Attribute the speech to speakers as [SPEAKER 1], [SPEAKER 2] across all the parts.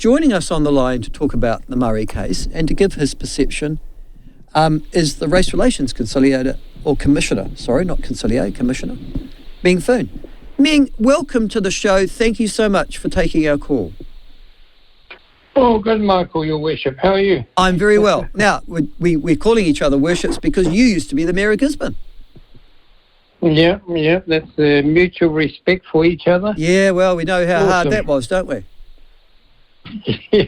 [SPEAKER 1] joining us on the line to talk about the Murray case and to give his perception is the Race Relations Conciliator, or Commissioner, Commissioner Meng Foon. Meng, welcome to the show. Thank you so much for taking our call.
[SPEAKER 2] Oh, good, Michael, your worship. How are you?
[SPEAKER 1] I'm very well. Now, we're calling each other worships because you used to be the Mayor of Gisborne.
[SPEAKER 2] Yeah, that's mutual respect for each other.
[SPEAKER 1] Yeah, well, we know how hard that was, don't we?
[SPEAKER 2] Yeah.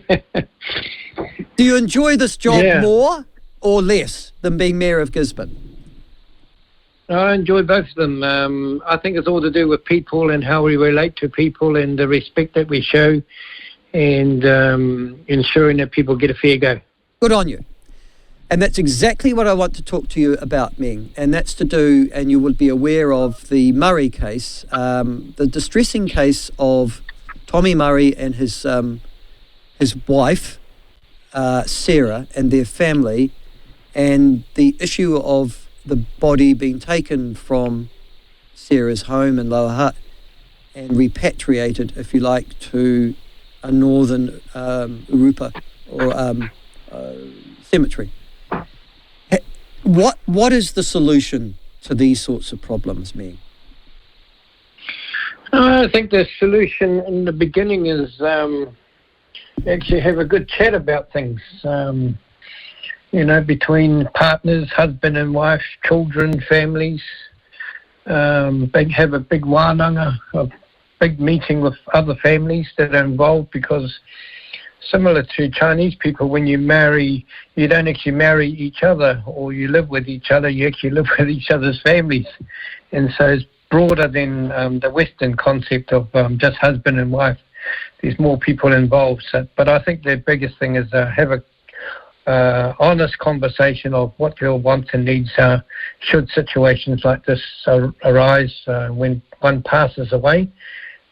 [SPEAKER 1] Do you enjoy this job more or less than being Mayor of Gisborne?
[SPEAKER 2] I enjoy both of them. I think it's all to do with people and how we relate to people and the respect that we show and ensuring that people get a fair go.
[SPEAKER 1] Good on you. And that's exactly what I want to talk to you about, Meng, and that's to do, and you will be aware of the Murray case, the distressing case of Tommy Murray and his wife, Sarah, and their family, and the issue of the body being taken from Sarah's home in Lower Hutt and repatriated, if you like, to a northern Urupa or cemetery. What is the solution to these sorts of problems, Meng?
[SPEAKER 2] I think the solution in the beginning is actually have a good chat about things. Between partners, husband and wife, children, families. Have a big wānanga, a big meeting with other families that are involved, because similar to Chinese people, when you marry, you don't actually marry each other or you live with each other, you actually live with each other's families. And so it's broader than the Western concept of just husband and wife. There's more people involved. But I think the biggest thing is have a honest conversation of what your wants and needs are should situations like this arise when one passes away.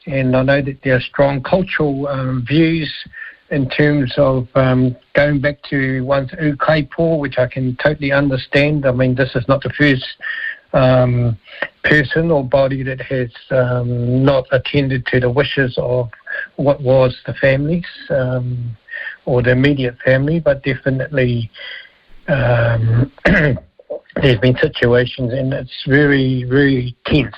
[SPEAKER 2] And I know that there are strong cultural views in terms of going back to one's ukaipo, which I can totally understand. I mean, this is not the first person or body that has not attended to the wishes of what was the families or the immediate family, but definitely there's been situations, and it's very, very tense.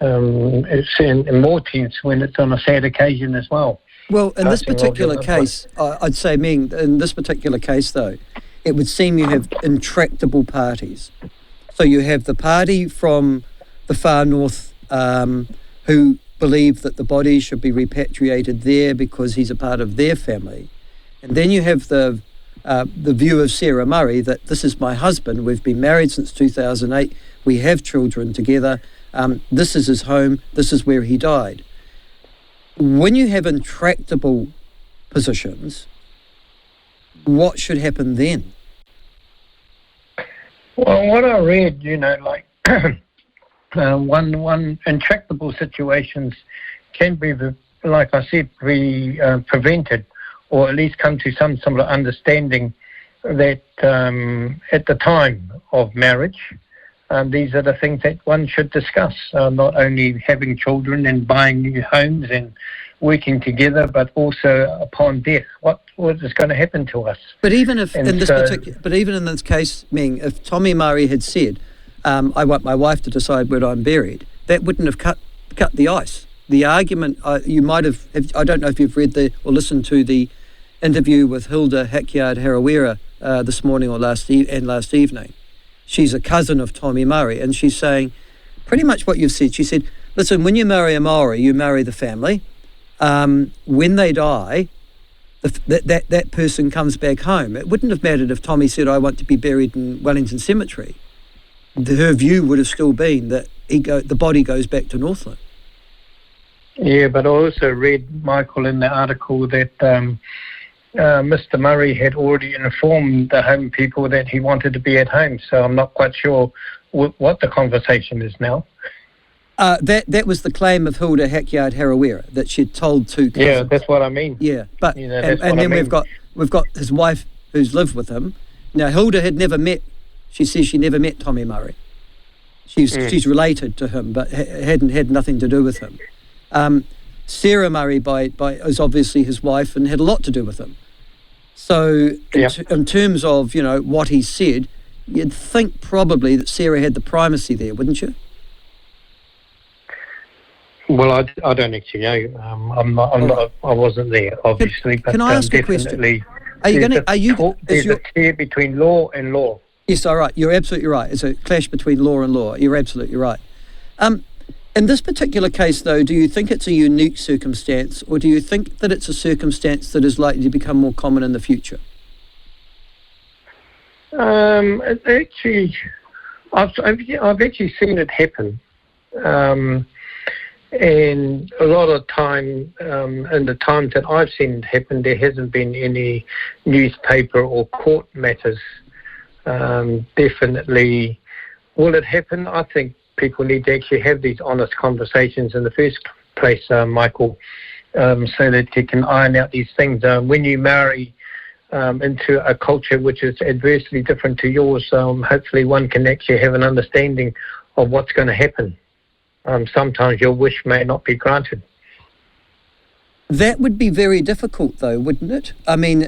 [SPEAKER 2] It's and more tense when it's on a sad occasion as well.
[SPEAKER 1] Well, in this particular case, I'd say, Meng, in this particular case, though, it would seem you have intractable parties. So you have the party from the far north who believe that the body should be repatriated there because he's a part of their family. And then you have the view of Sarah Murray that this is my husband, we've been married since 2008, we have children together, this is his home, this is where he died. When you have intractable positions, what should happen then?
[SPEAKER 2] Well, what I read, one intractable situations can be, like I said, be prevented, or at least come to some sort of understanding that at the time of marriage, these are the things that one should discuss, not only having children and buying new homes and working together, but also upon death, what is going to happen to us.
[SPEAKER 1] But even if in this case, Meng, if Tommy Murray had said, "I want my wife to decide where I'm buried," that wouldn't have cut the ice. The argument you might have, I don't know if you've read or listened to the interview with Hilda Hackyard-Harawira this morning or last evening. She's a cousin of Tommy Murray, and she's saying pretty much what you've said. She said, listen, when you marry a Maori, you marry the family. When they die, that person comes back home. It wouldn't have mattered if Tommy said, I want to be buried in Wellington Cemetery. Her view would have still been that the body goes back to Northland.
[SPEAKER 2] Yeah, but I also read, Michael, in the article that Mr. Murray had already informed the home people that he wanted to be at home, so I'm not quite sure what the conversation is now.
[SPEAKER 1] That was the claim of Hilda Hackyard-Harawira, that she'd told two cousins.
[SPEAKER 2] Yeah, that's what I mean.
[SPEAKER 1] Yeah, but and then we've got his wife who's lived with him. Now Hilda had never met. She says she never met Tommy Murray. She's related to him, but hadn't had nothing to do with him. Sarah Murray is obviously his wife and had a lot to do with him. So in terms of, what he said, you'd think probably that Sarah had the primacy there, wouldn't you?
[SPEAKER 2] Well, I don't actually know. I wasn't there, obviously.
[SPEAKER 1] Can I ask a question?
[SPEAKER 2] There's a clear between law and law.
[SPEAKER 1] Yes, all right. You're absolutely right. It's a clash between law and law. You're absolutely right. In this particular case, though, do you think it's a unique circumstance, or do you think that it's a circumstance that is likely to become more common in the future?
[SPEAKER 2] Actually, I've actually seen it happen. And a lot of time, in the times that I've seen it happen, there hasn't been any newspaper or court matters. Definitely, will it happen? I think people need to actually have these honest conversations in the first place, Michael, so that you can iron out these things. When you marry into a culture which is adversely different to yours, hopefully one can actually have an understanding of what's going to happen. Sometimes your wish may not be granted.
[SPEAKER 1] That would be very difficult, though, wouldn't it? I mean,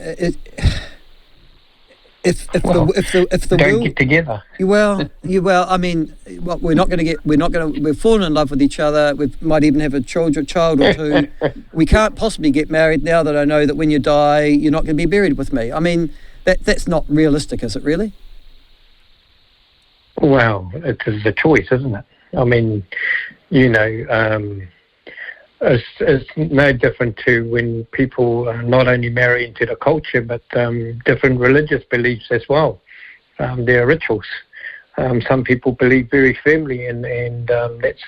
[SPEAKER 1] if the
[SPEAKER 2] don't get together.
[SPEAKER 1] I mean, we're falling in love with each other. We might even have a child or two. We can't possibly get married now that I know that when you die, you're not going to be buried with me. I mean, that's not realistic, is it really?
[SPEAKER 2] Well, it is a choice, isn't it? I mean, it's no different to when people not only marry into the culture, but different religious beliefs as well. There are rituals. Some people believe very firmly, and that's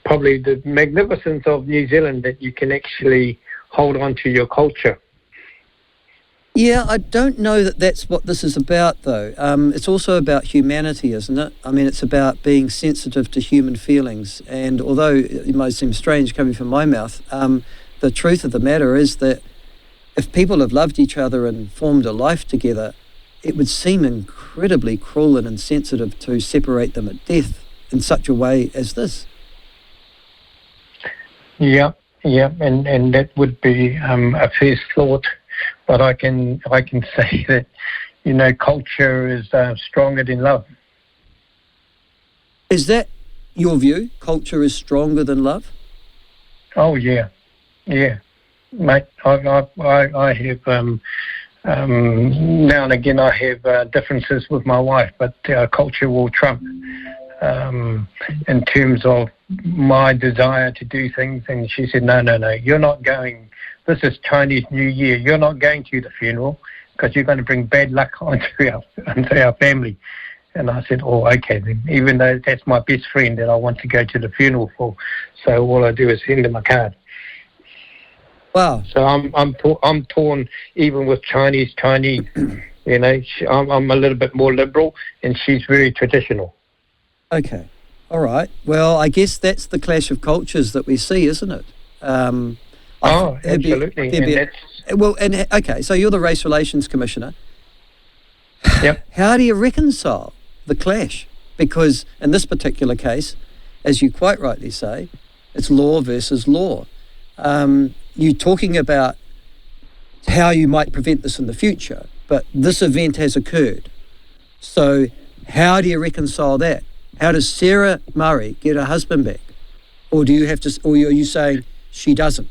[SPEAKER 2] probably the magnificence of New Zealand, that you can actually hold on to your culture.
[SPEAKER 1] Yeah, I don't know that that's what this is about, though. It's also about humanity, isn't it? I mean, it's about being sensitive to human feelings. And although it might seem strange coming from my mouth, the truth of the matter is that if people have loved each other and formed a life together, it would seem incredibly cruel and insensitive to separate them at death in such a way as this. Yeah,
[SPEAKER 2] and that would be a first thought. But I can say that, culture is stronger than love.
[SPEAKER 1] Is that your view? Culture is stronger than love?
[SPEAKER 2] Oh, yeah. Mate, I have, now and again I have differences with my wife, but culture will trump in terms of my desire to do things. And she said, no, you're not going. This is Chinese New Year. You're not going to the funeral because you're going to bring bad luck onto our family. And I said, oh, okay then. Even though that's my best friend that I want to go to the funeral for, so all I do is send him a card.
[SPEAKER 1] Wow.
[SPEAKER 2] So I'm torn even with Chinese. I'm a little bit more liberal, and she's very traditional.
[SPEAKER 1] Okay. All right. Well, I guess that's the clash of cultures that we see, isn't it?
[SPEAKER 2] Absolutely.
[SPEAKER 1] Okay, so you're the Race Relations Commissioner.
[SPEAKER 2] Yep.
[SPEAKER 1] How do you reconcile the clash? Because in this particular case, as you quite rightly say, it's law versus law. You're talking about how you might prevent this in the future, but this event has occurred. So how do you reconcile that? How does Sarah Murray get her husband back? Or do you have to? Or are you saying she doesn't?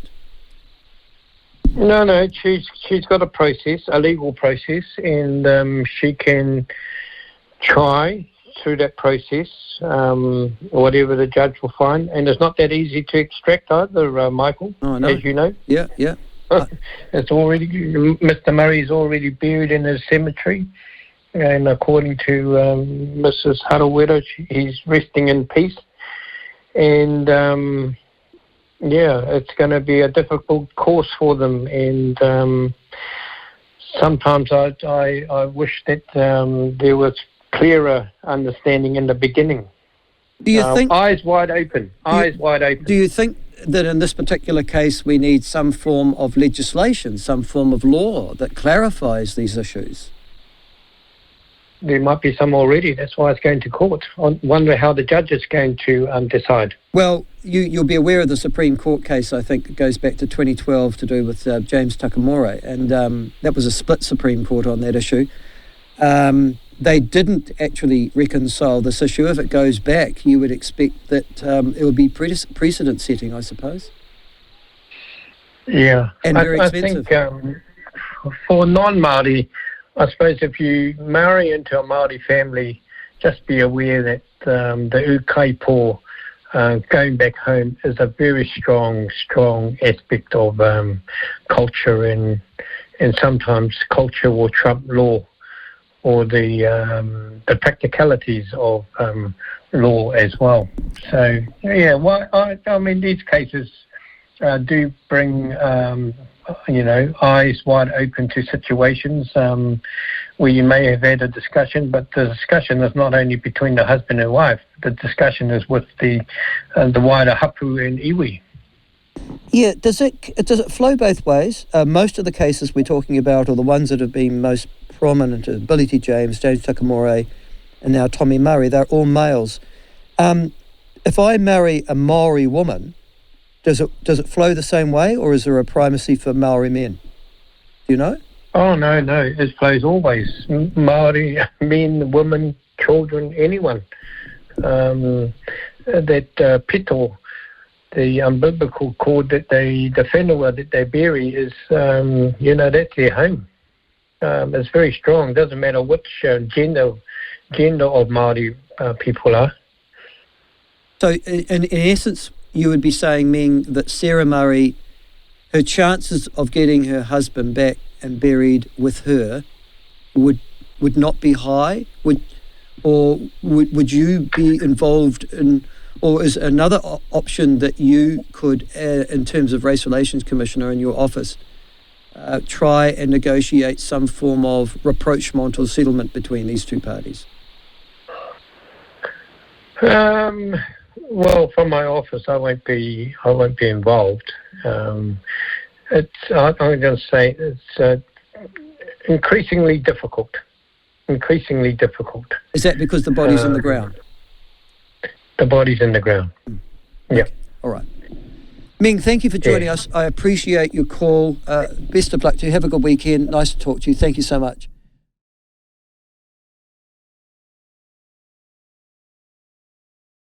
[SPEAKER 2] No, she's got a process, a legal process, and she can try through that process, whatever the judge will find. And it's not that easy to extract either, Michael, as you know.
[SPEAKER 1] Yeah.
[SPEAKER 2] It's already, Mr. Murray's already buried in his cemetery, and according to Mrs. Harawira, he's resting in peace. And it's going to be a difficult course for them, and sometimes I wish that there was clearer understanding in the beginning.
[SPEAKER 1] Do you think
[SPEAKER 2] eyes wide open?
[SPEAKER 1] Do you think that in this particular case we need some form of legislation, some form of law that clarifies these issues?
[SPEAKER 2] There might be some already. That's why it's going to court. I wonder how the judge is going to decide.
[SPEAKER 1] Well, you'll be aware of the Supreme Court case, I think, it goes back to 2012 to do with James Takamore, and that was a split Supreme Court on that issue. They didn't actually reconcile this issue. If it goes back, you would expect that it would be precedent setting, I suppose.
[SPEAKER 2] Yeah.
[SPEAKER 1] And very expensive.
[SPEAKER 2] I think for non-Māori, I suppose if you marry into a Māori family, just be aware that the ukaipo, going back home, is a very strong aspect of culture, and sometimes culture will trump law, or the practicalities of law as well. So, yeah, I mean, these cases do bring eyes wide open to situations where you may have had a discussion, but the discussion is not only between the husband and wife. The discussion is with the wider hapu and iwi.
[SPEAKER 1] Yeah, does it flow both ways? Most of the cases we're talking about, or the ones that have been most prominent, are Billy T. James Takamore, and now Tommy Murray. They're all males. If I marry a Maori woman, does it flow the same way, or is there a primacy for Maori men? Do you know?
[SPEAKER 2] Oh, no, it flows always. Maori men, women, children, anyone. That pito, the umbilical cord that the whenua that they bury is, that's their home. It's very strong. Doesn't matter which gender of Māori people are.
[SPEAKER 1] So, in essence, you would be saying, Meng, that Sarah Murray, her chances of getting her husband back and buried with her would not be high? Would you be involved in, or is another option that you could, in terms of Race Relations Commissioner in your office, try and negotiate some form of rapprochement or settlement between these two parties?
[SPEAKER 2] Well, from my office, I won't be involved. I'm going to say it's increasingly difficult.
[SPEAKER 1] Is that because the body's in the ground?
[SPEAKER 2] The body's in the ground. Yeah.
[SPEAKER 1] Okay. All right. Meng, thank you for joining us. I appreciate your call. Best of luck to you. Have a good weekend. Nice to talk to you. Thank you so much.